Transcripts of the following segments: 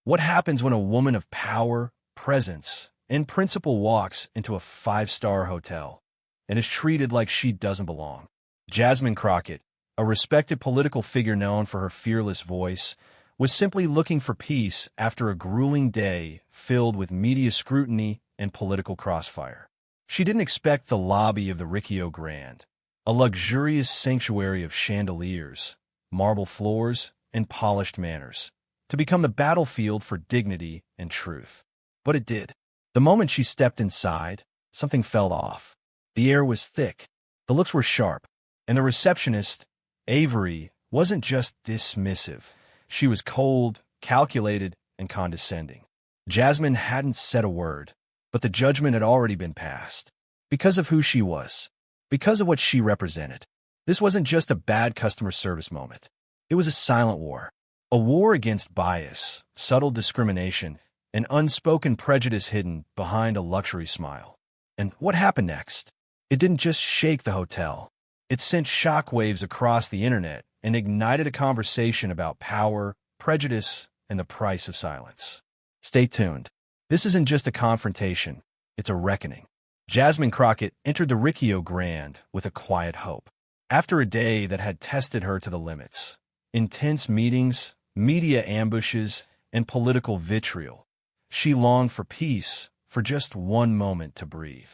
What happens when a woman of power, presence, and principle walks into a five-star hotel and is treated like she doesn't belong? Jasmine Crockett, a respected political figure known for her fearless voice, was simply looking for peace after a grueling day filled with media scrutiny and political crossfire. She didn't expect the lobby of the Riccio Grand, a luxurious sanctuary of chandeliers, marble floors, and polished manners, to become the battlefield for dignity and truth. But it did. The moment she stepped inside, something fell off. The air was thick, the looks were sharp, and the receptionist, Avery, wasn't just dismissive. She was cold, calculated, and condescending. Jasmine hadn't said a word, but the judgment had already been passed. Because of who she was, because of what she represented. This wasn't just a bad customer service moment. It was a silent war. A war against bias, subtle discrimination, and unspoken prejudice hidden behind a luxury smile. And what happened next? It didn't just shake the hotel. It sent shockwaves across the internet and ignited a conversation about power, prejudice, and the price of silence. Stay tuned. This isn't just a confrontation, it's a reckoning. Jasmine Crockett entered the Riccio Grand with a quiet hope. After a day that had tested her to the limits, intense meetings, media ambushes, and political vitriol, she longed for peace, for just one moment to breathe.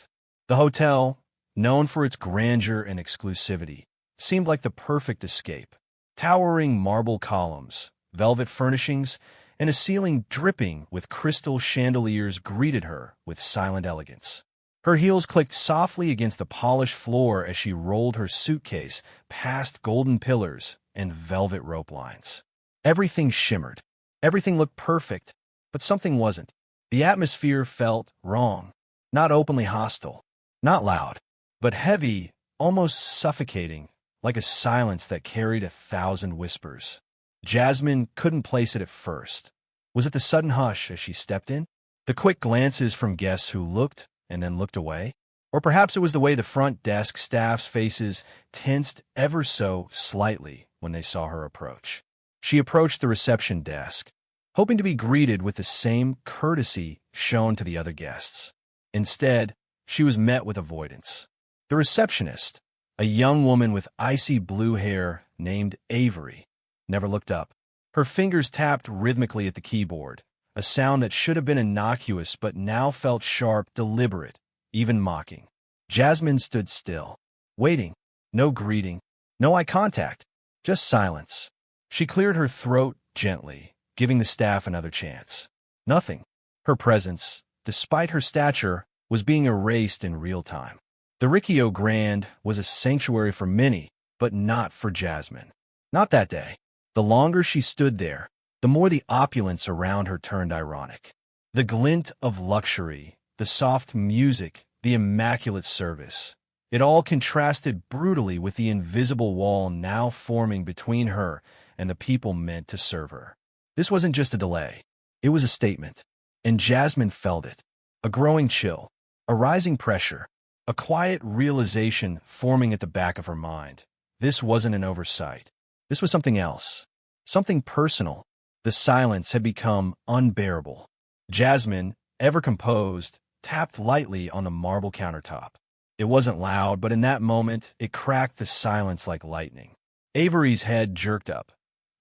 The hotel, known for its grandeur and exclusivity, seemed like the perfect escape. Towering marble columns, velvet furnishings, and a ceiling dripping with crystal chandeliers greeted her with silent elegance. Her heels clicked softly against the polished floor as she rolled her suitcase past golden pillars and velvet rope lines. Everything shimmered. Everything looked perfect, but something wasn't. The atmosphere felt wrong. Not openly hostile. Not loud, but heavy, almost suffocating, like a silence that carried 1,000 whispers. Jasmine couldn't place it at first. Was it the sudden hush as she stepped in? The quick glances from guests who looked and then looked away? Or perhaps it was the way the front desk staff's faces tensed ever so slightly when they saw her approach. She approached the reception desk, hoping to be greeted with the same courtesy shown to the other guests. Instead, she was met with avoidance. The receptionist, a young woman with icy blue hair named Avery, never looked up. Her fingers tapped rhythmically at the keyboard, a sound that should have been innocuous but now felt sharp, deliberate, even mocking. Jasmine stood still, waiting. No greeting, no eye contact, just silence. She cleared her throat gently, giving the staff another chance. Nothing. Her presence, despite her stature, was being erased in real time. The Riccio Grand was a sanctuary for many, but not for Jasmine. Not that day. The longer she stood there, the more the opulence around her turned ironic. The glint of luxury, the soft music, the immaculate service. It all contrasted brutally with the invisible wall now forming between her and the people meant to serve her. This wasn't just a delay. It was a statement. And Jasmine felt it. A growing chill, a rising pressure, a quiet realization forming at the back of her mind. This wasn't an oversight. This was something else. Something personal. The silence had become unbearable. Jasmine, ever composed, tapped lightly on the marble countertop. It wasn't loud, but in that moment, it cracked the silence like lightning. Avery's head jerked up,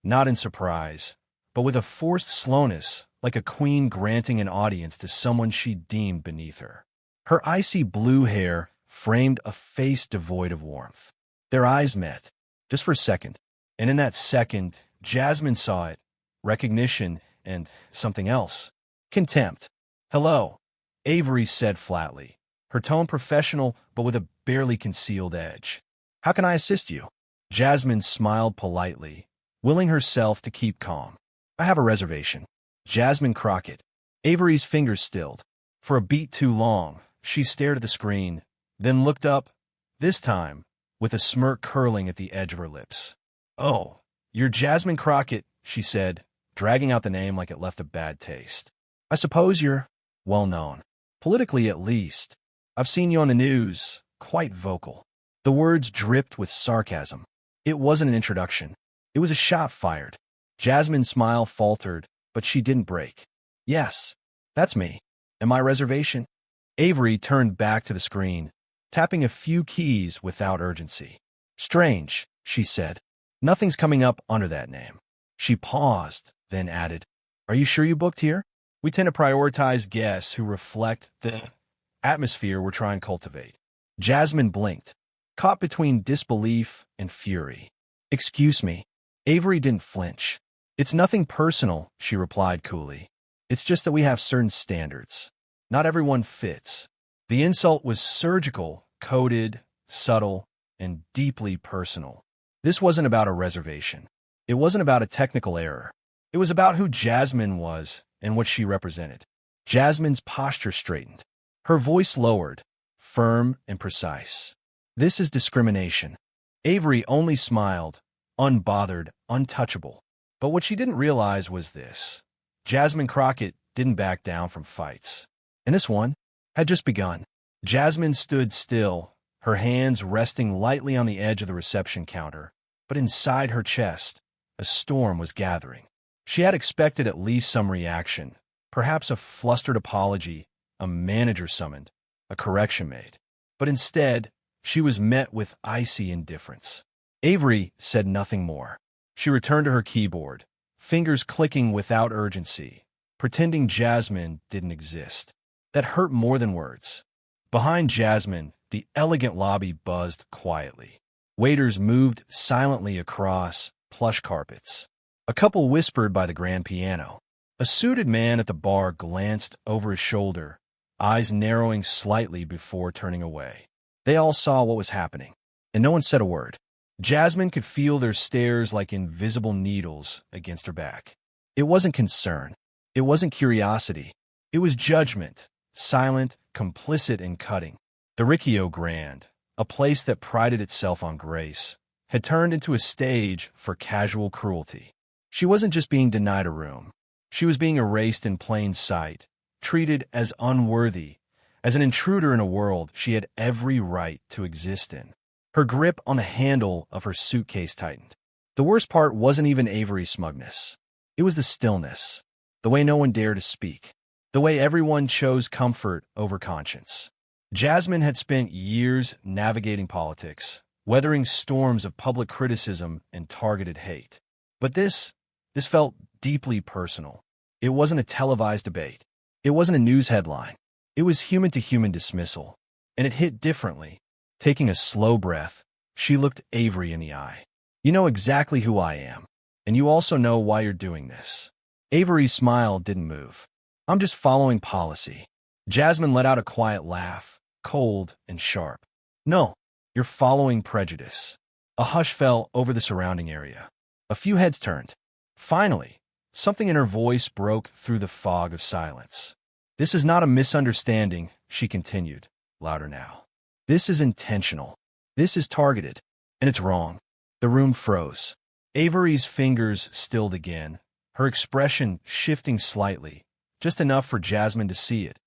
not in surprise, but with a forced slowness, like a queen granting an audience to someone she deemed beneath her. Her icy blue hair framed a face devoid of warmth. Their eyes met, just for a second, and in that second, Jasmine saw it, recognition and something else. Contempt. "Hello," Avery said flatly, her tone professional but with a barely concealed edge. "How can I assist you?" Jasmine smiled politely, willing herself to keep calm. "I have a reservation." Jasmine Crockett. Avery's fingers stilled. For a beat too long, she stared at the screen, then looked up, this time with a smirk curling at the edge of her lips. "Oh, you're Jasmine Crockett," she said, dragging out the name like it left a bad taste. "I suppose you're well known. Politically, at least. I've seen you on the news, quite vocal." The words dripped with sarcasm. It wasn't an introduction. It was a shot fired. Jasmine's smile faltered, but she didn't break. Yes, that's me. And my reservation? Avery turned back to the screen, tapping a few keys without urgency. Strange, she said. Nothing's coming up under that name. She paused, then added, Are you sure you booked here? We tend to prioritize guests who reflect the atmosphere we're trying to cultivate. Jasmine blinked, caught between disbelief and fury. Excuse me. Avery didn't flinch. It's nothing personal, she replied coolly. It's just that we have certain standards. Not everyone fits. The insult was surgical, coded, subtle, and deeply personal. This wasn't about a reservation. It wasn't about a technical error. It was about who Jasmine was and what she represented. Jasmine's posture straightened. Her voice lowered, firm and precise. This is discrimination. Avery only smiled, unbothered, untouchable. But what she didn't realize was this. Jasmine Crockett didn't back down from fights. And this one had just begun. Jasmine stood still, her hands resting lightly on the edge of the reception counter. But inside her chest, a storm was gathering. She had expected at least some reaction, perhaps a flustered apology, a manager summoned, a correction made. But instead, she was met with icy indifference. Avery said nothing more. She returned to her keyboard, fingers clicking without urgency, pretending Jasmine didn't exist. That hurt more than words. Behind Jasmine, the elegant lobby buzzed quietly. Waiters moved silently across plush carpets. A couple whispered by the grand piano. A suited man at the bar glanced over his shoulder, eyes narrowing slightly before turning away. They all saw what was happening, and no one said a word. Jasmine could feel their stares like invisible needles against her back. It wasn't concern. It wasn't curiosity. It was judgment, silent, complicit, and cutting. The Riccio Grand, a place that prided itself on grace, had turned into a stage for casual cruelty. She wasn't just being denied a room. She was being erased in plain sight, treated as unworthy, as an intruder in a world she had every right to exist in. Her grip on the handle of her suitcase tightened. The worst part wasn't even Avery's smugness. It was the stillness, the way no one dared to speak, the way everyone chose comfort over conscience. Jasmine had spent years navigating politics, weathering storms of public criticism and targeted hate. But this felt deeply personal. It wasn't a televised debate. It wasn't a news headline. It was human-to-human dismissal, and it hit differently. Taking a slow breath, she looked Avery in the eye. You know exactly who I am, and you also know why you're doing this. Avery's smile didn't move. I'm just following policy. Jasmine let out a quiet laugh, cold and sharp. No, you're following prejudice. A hush fell over the surrounding area. A few heads turned. Finally, something in her voice broke through the fog of silence. This is not a misunderstanding, she continued, louder now. This is intentional. This is targeted. And it's wrong. The room froze. Avery's fingers stilled again, her expression shifting slightly, just enough for Jasmine to see it,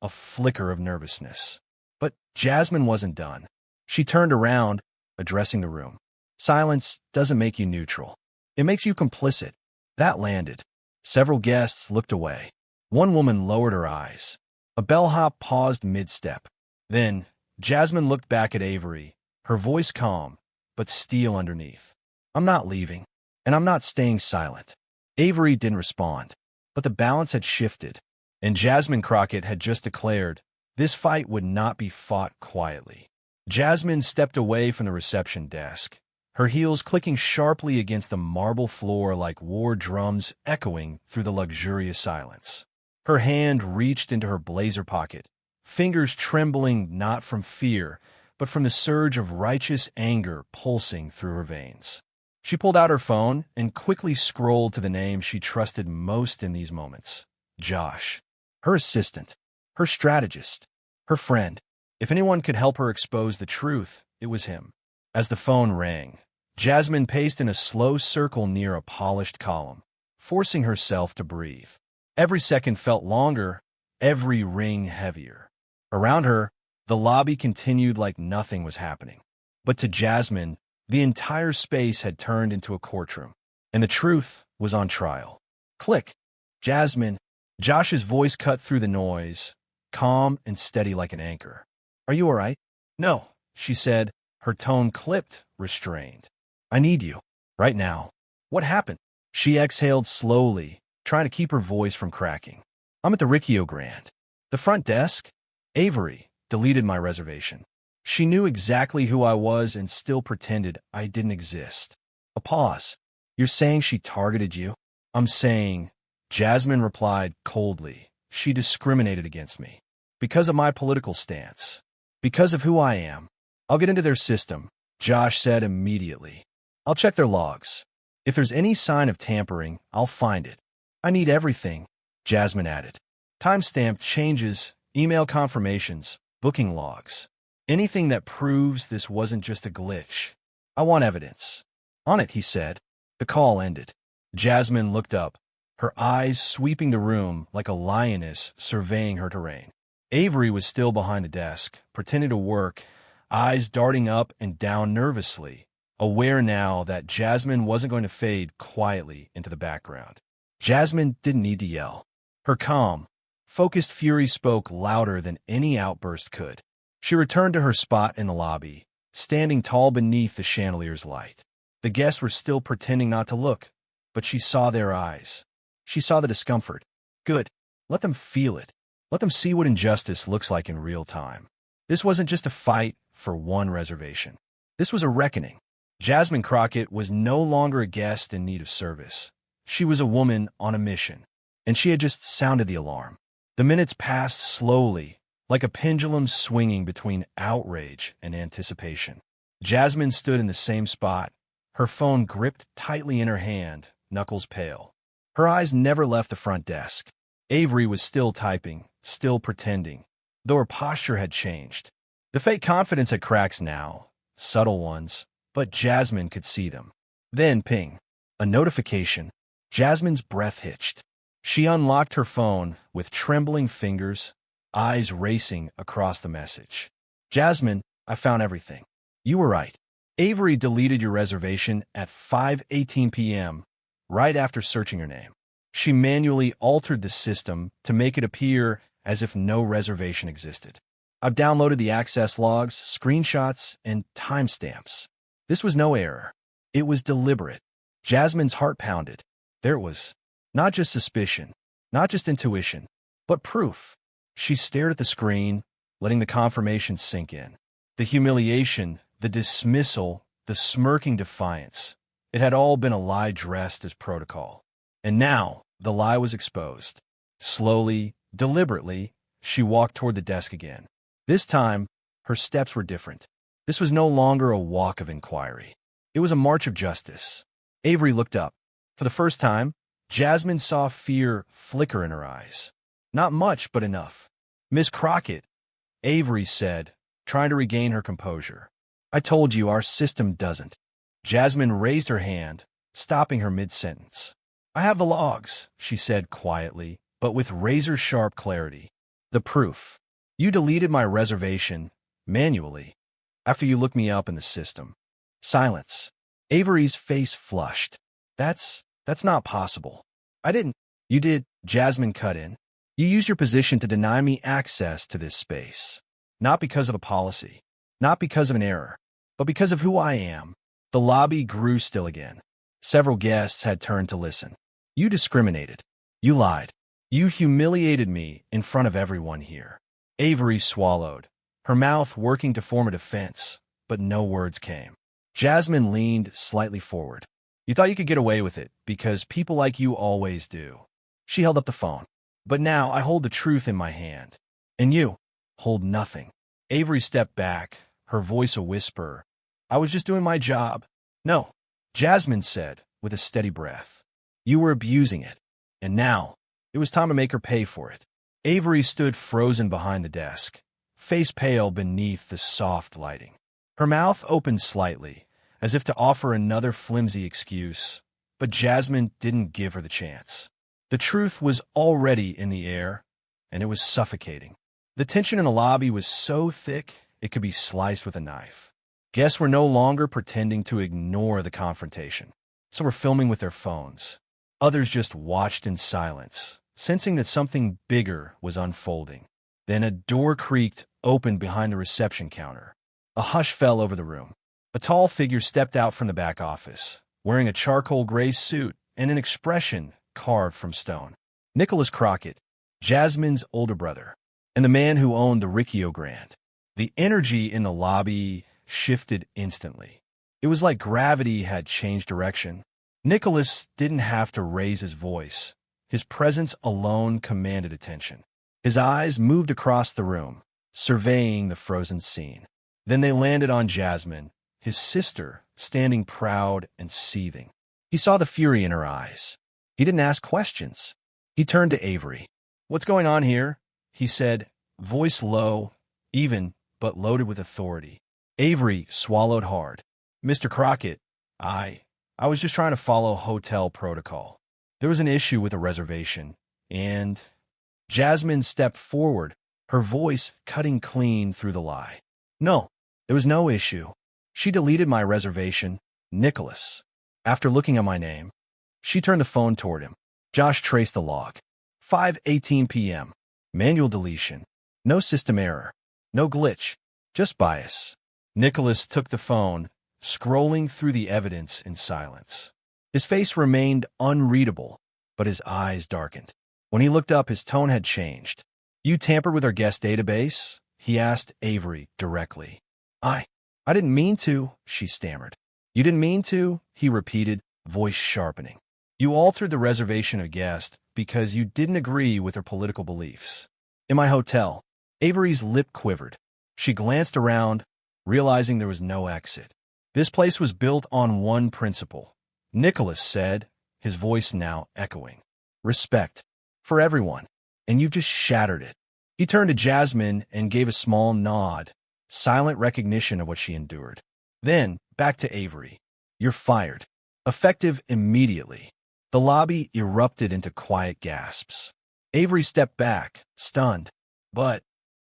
a flicker of nervousness. But Jasmine wasn't done. She turned around, addressing the room. Silence doesn't make you neutral. It makes you complicit. That landed. Several guests looked away. One woman lowered her eyes. A bellhop paused mid-step. Then, Jasmine looked back at Avery, her voice calm, but steel underneath. I'm not leaving, and I'm not staying silent. Avery didn't respond, but the balance had shifted, and Jasmine Crockett had just declared this fight would not be fought quietly. Jasmine stepped away from the reception desk, her heels clicking sharply against the marble floor like war drums echoing through the luxurious silence. Her hand reached into her blazer pocket, fingers trembling not from fear, but from the surge of righteous anger pulsing through her veins. She pulled out her phone and quickly scrolled to the name she trusted most in these moments. Josh. Her assistant. Her strategist. Her friend. If anyone could help her expose the truth, it was him. As the phone rang, Jasmine paced in a slow circle near a polished column, forcing herself to breathe. Every second felt longer, every ring heavier. Around her, the lobby continued like nothing was happening. But to Jasmine, the entire space had turned into a courtroom, and the truth was on trial. Click. Jasmine, Josh's voice cut through the noise, calm and steady like an anchor. Are you all right? No, she said, her tone clipped, restrained. I need you. Right now. What happened? She exhaled slowly, trying to keep her voice from cracking. I'm at the Riccio Grand. The front desk? Avery deleted my reservation. She knew exactly who I was and still pretended I didn't exist. A pause. You're saying she targeted you? I'm saying, Jasmine replied coldly, she discriminated against me. Because of my political stance. Because of who I am. I'll get into their system, Josh said immediately. I'll check their logs. If there's any sign of tampering, I'll find it. I need everything, Jasmine added. Timestamped changes, email confirmations, booking logs. Anything that proves this wasn't just a glitch. I want evidence. On it, he said. The call ended. Jasmine looked up, her eyes sweeping the room like a lioness surveying her terrain. Avery was still behind the desk, pretending to work, eyes darting up and down nervously, aware now that Jasmine wasn't going to fade quietly into the background. Jasmine didn't need to yell. Her calm, focused fury spoke louder than any outburst could. She returned to her spot in the lobby, standing tall beneath the chandelier's light. The guests were still pretending not to look, but she saw their eyes. She saw the discomfort. Good. Let them feel it. Let them see what injustice looks like in real time. This wasn't just a fight for one reservation. This was a reckoning. Jasmine Crockett was no longer a guest in need of service. She was a woman on a mission, and she had just sounded the alarm. The minutes passed slowly, like a pendulum swinging between outrage and anticipation. Jasmine stood in the same spot, her phone gripped tightly in her hand, knuckles pale. Her eyes never left the front desk. Avery was still typing, still pretending, though her posture had changed. The fake confidence had cracks now, subtle ones, but Jasmine could see them. Then ping. A notification. Jasmine's breath hitched. She unlocked her phone with trembling fingers, eyes racing across the message. Jasmine, I found everything. You were right. Avery deleted your reservation at 5:18 p.m., right after searching your name. She manually altered the system to make it appear as if no reservation existed. I've downloaded the access logs, screenshots, and timestamps. This was no error. It was deliberate. Jasmine's heart pounded. There it was. Not just suspicion, not just intuition, but proof. She stared at the screen, letting the confirmation sink in. The humiliation, the dismissal, the smirking defiance. It had all been a lie dressed as protocol. And now, the lie was exposed. Slowly, deliberately, she walked toward the desk again. This time, her steps were different. This was no longer a walk of inquiry. It was a march of justice. Avery looked up. For the first time, Jasmine saw fear flicker in her eyes. Not much, but enough. Miss Crockett, Avery said, trying to regain her composure. I told you our system doesn't. Jasmine raised her hand, stopping her mid-sentence. I have the logs, she said quietly, but with razor-sharp clarity. The proof. You deleted my reservation, manually, after you looked me up in the system. Silence. Avery's face flushed. That's not possible. I didn't. You did, Jasmine cut in. You used your position to deny me access to this space. Not because of a policy, not because of an error, but because of who I am. The lobby grew still again. Several guests had turned to listen. You discriminated. You lied. You humiliated me in front of everyone here. Avery swallowed, her mouth working to form a defense, but no words came. Jasmine leaned slightly forward. You thought you could get away with it, because people like you always do. She held up the phone. But now I hold the truth in my hand. And you hold nothing. Avery stepped back, her voice a whisper. I was just doing my job. No, Jasmine said, with a steady breath. You were abusing it. And now, it was time to make her pay for it. Avery stood frozen behind the desk, face pale beneath the soft lighting. Her mouth opened slightly, as if to offer another flimsy excuse, but Jasmine didn't give her the chance. The truth was already in the air, and it was suffocating. The tension in the lobby was so thick it could be sliced with a knife. Guests were no longer pretending to ignore the confrontation. Some were filming with their phones. Others just watched in silence, sensing that something bigger was unfolding. Then a door creaked open behind the reception counter. A hush fell over the room. A tall figure stepped out from the back office, wearing a charcoal gray suit and an expression carved from stone. Nicholas Crockett, Jasmine's older brother, and the man who owned the Riccio Grand. The energy in the lobby shifted instantly. It was like gravity had changed direction. Nicholas didn't have to raise his voice. His presence alone commanded attention. His eyes moved across the room, surveying the frozen scene. Then they landed on Jasmine, his sister, standing proud and seething. He saw the fury in her eyes. He didn't ask questions. He turned to Avery. "What's going on here?" he said, voice low, even, but loaded with authority. Avery swallowed hard. "Mr. Crockett, I was just trying to follow hotel protocol. There was an issue with a reservation, and—" Jasmine stepped forward, her voice cutting clean through the lie. "No, there was no issue. She deleted my reservation, Nicholas. After looking at my name." She turned the phone toward him. Josh traced the log. 5:18 p.m. Manual deletion. No system error. No glitch. Just bias. Nicholas took the phone, scrolling through the evidence in silence. His face remained unreadable, but his eyes darkened. When he looked up, his tone had changed. "You tampered with our guest database?" he asked Avery directly. I didn't mean to," she stammered. "You didn't mean to?" he repeated, voice sharpening. "You altered the reservation of guest because you didn't agree with her political beliefs. In my hotel." Avery's lip quivered. She glanced around, realizing there was no exit. "This place was built on one principle," Nicholas said, his voice now echoing. "Respect. For everyone. And you've just shattered it." He turned to Jasmine and gave a small nod, silent recognition of what she endured. Then, back to Avery. "You're fired. Effective immediately." The lobby erupted into quiet gasps. Avery stepped back, stunned. "But—"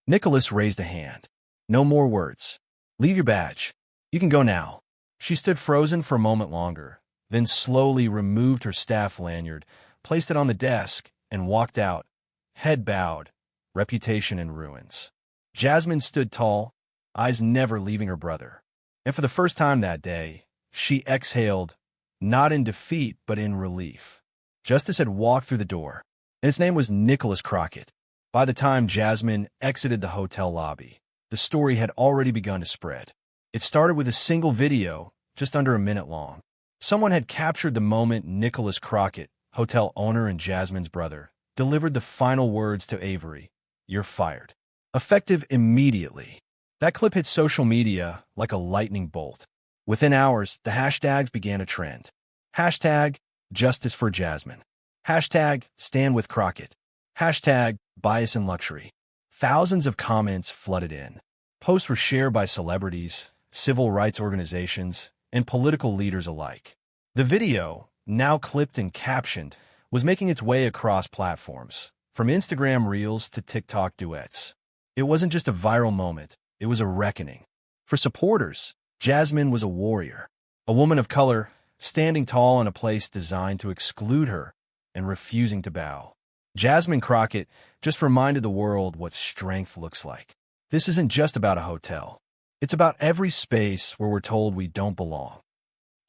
Nicholas raised a hand. "No more words. Leave your badge. You can go now." She stood frozen for a moment longer, then slowly removed her staff lanyard, placed it on the desk, and walked out, head bowed, reputation in ruins. Jasmine stood tall, eyes never leaving her brother. And for the first time that day, she exhaled, not in defeat but in relief. Justice had walked through the door, and his name was Nicholas Crockett. By the time Jasmine exited the hotel lobby, the story had already begun to spread. It started with a single video, just under a minute long. Someone had captured the moment Nicholas Crockett, hotel owner and Jasmine's brother, delivered the final words to Avery, "You're fired." Effective immediately. That clip hit social media like a lightning bolt. Within hours, the hashtags began a trend. Hashtag Justice for Jasmine. Hashtag Stand with Crockett. Hashtag Bias in Luxury. Thousands of comments flooded in. Posts were shared by celebrities, civil rights organizations, and political leaders alike. The video, now clipped and captioned, was making its way across platforms, from Instagram Reels to TikTok duets. It wasn't just a viral moment, it was a reckoning. For supporters, Jasmine was a warrior, a woman of color, standing tall in a place designed to exclude her and refusing to bow. Jasmine Crockett just reminded the world what strength looks like. This isn't just about a hotel. It's about every space where we're told we don't belong.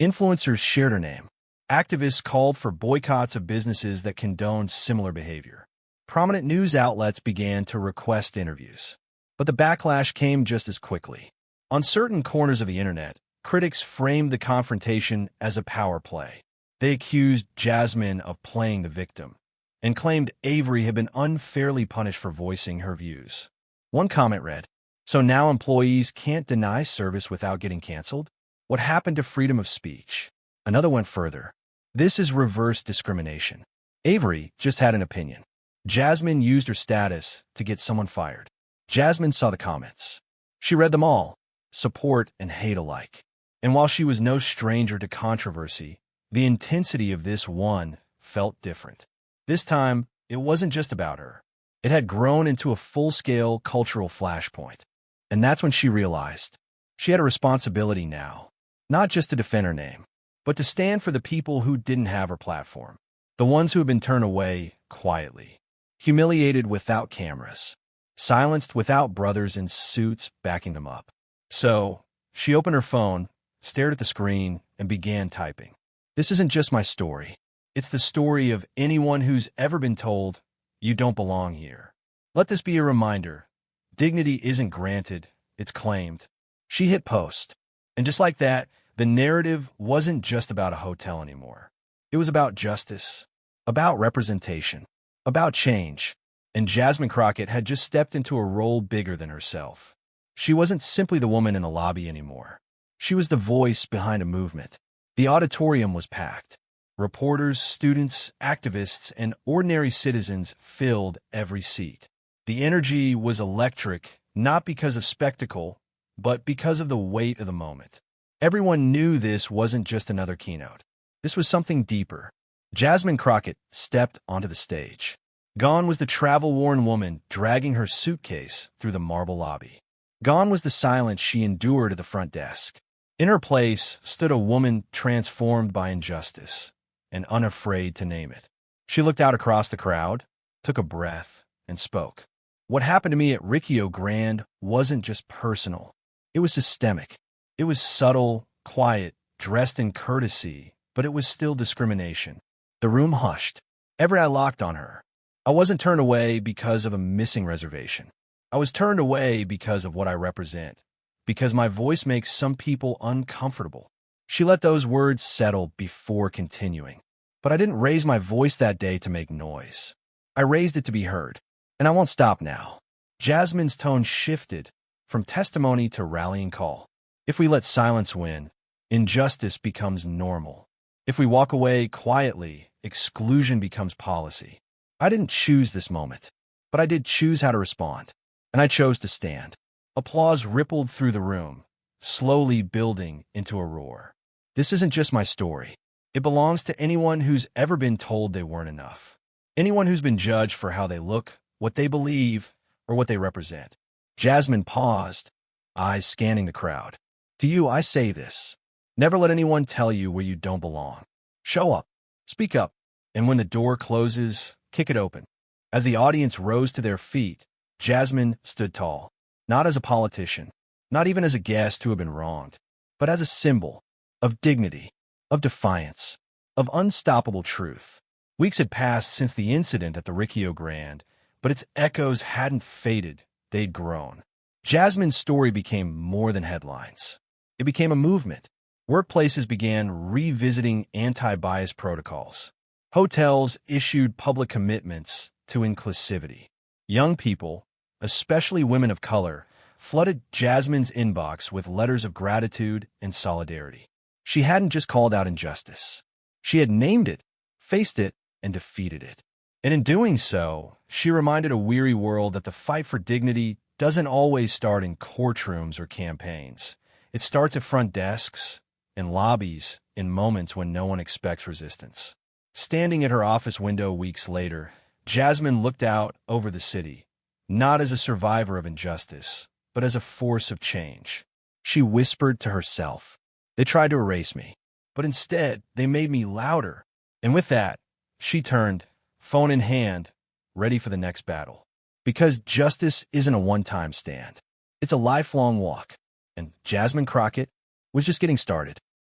Influencers shared her name. Activists called for boycotts of businesses that condoned similar behavior. Prominent news outlets began to request interviews. But the backlash came just as quickly. On certain corners of the internet, critics framed the confrontation as a power play. They accused Jasmine of playing the victim and claimed Avery had been unfairly punished for voicing her views. One comment read, "So now employees can't deny service without getting canceled? What happened to freedom of speech?" Another went further. "This is reverse discrimination. Avery just had an opinion. Jasmine used her status to get someone fired." Jasmine saw the comments. She read them all, support and hate alike. And while she was no stranger to controversy, the intensity of this one felt different. This time, it wasn't just about her. It had grown into a full-scale cultural flashpoint. And that's when she realized she had a responsibility now, not just to defend her name, but to stand for the people who didn't have her platform. The ones who have been turned away quietly, humiliated without cameras, silenced without brothers in suits backing them up. So, she opened her phone, stared at the screen, and began typing. This isn't just my story. It's the story of anyone who's ever been told, you don't belong here. Let this be a reminder. Dignity isn't granted, it's claimed. She hit post. And just like that, the narrative wasn't just about a hotel anymore. It was about justice, about representation, about change. And Jasmine Crockett had just stepped into a role bigger than herself. She wasn't simply the woman in the lobby anymore. She was the voice behind a movement. The auditorium was packed. Reporters, students, activists, and ordinary citizens filled every seat. The energy was electric, not because of spectacle, but because of the weight of the moment. Everyone knew this wasn't just another keynote. This was something deeper. Jasmine Crockett stepped onto the stage. Gone was the travel-worn woman dragging her suitcase through the marble lobby. Gone was the silence she endured at the front desk. In her place stood a woman transformed by injustice and unafraid to name it. She looked out across the crowd, took a breath, and spoke. What happened to me at Rio Grande wasn't just personal. It was systemic. It was subtle, quiet, dressed in courtesy, but it was still discrimination. The room hushed. Every eye locked on her. I wasn't turned away because of a missing reservation. I was turned away because of what I represent, because my voice makes some people uncomfortable. She let those words settle before continuing. But I didn't raise my voice that day to make noise. I raised it to be heard. And I won't stop now. Jasmine's tone shifted from testimony to rallying call. If we let silence win, injustice becomes normal. If we walk away quietly, exclusion becomes policy. I didn't choose this moment, but I did choose how to respond. And I chose to stand. Applause rippled through the room, slowly building into a roar. This isn't just my story. It belongs to anyone who's ever been told they weren't enough. Anyone who's been judged for how they look, what they believe, or what they represent. Jasmine paused, eyes scanning the crowd. To you, I say this. Never let anyone tell you where you don't belong. Show up. Speak up. And when the door closes, kick it open. As the audience rose to their feet, Jasmine stood tall. Not as a politician, not even as a guest who had been wronged, but as a symbol of dignity, of defiance, of unstoppable truth. Weeks had passed since the incident at the Rio Grande, but its echoes hadn't faded, they'd grown. Jasmine's story became more than headlines. It became a movement. Workplaces began revisiting anti-bias protocols. Hotels issued public commitments to inclusivity. Young people, especially women of color, flooded Jasmine's inbox with letters of gratitude and solidarity. She hadn't just called out injustice. She had named it, faced it, and defeated it. And in doing so, she reminded a weary world that the fight for dignity doesn't always start in courtrooms or campaigns. It starts at front desks, in lobbies, in moments when no one expects resistance. Standing at her office window weeks later, Jasmine looked out over the city, not as a survivor of injustice, but as a force of change. She whispered to herself, "They tried to erase me, but instead they made me louder." And with that, she turned, phone in hand, ready for the next battle. Because justice isn't a one-time stand. It's a lifelong walk. And Jasmine Crockett was just getting started.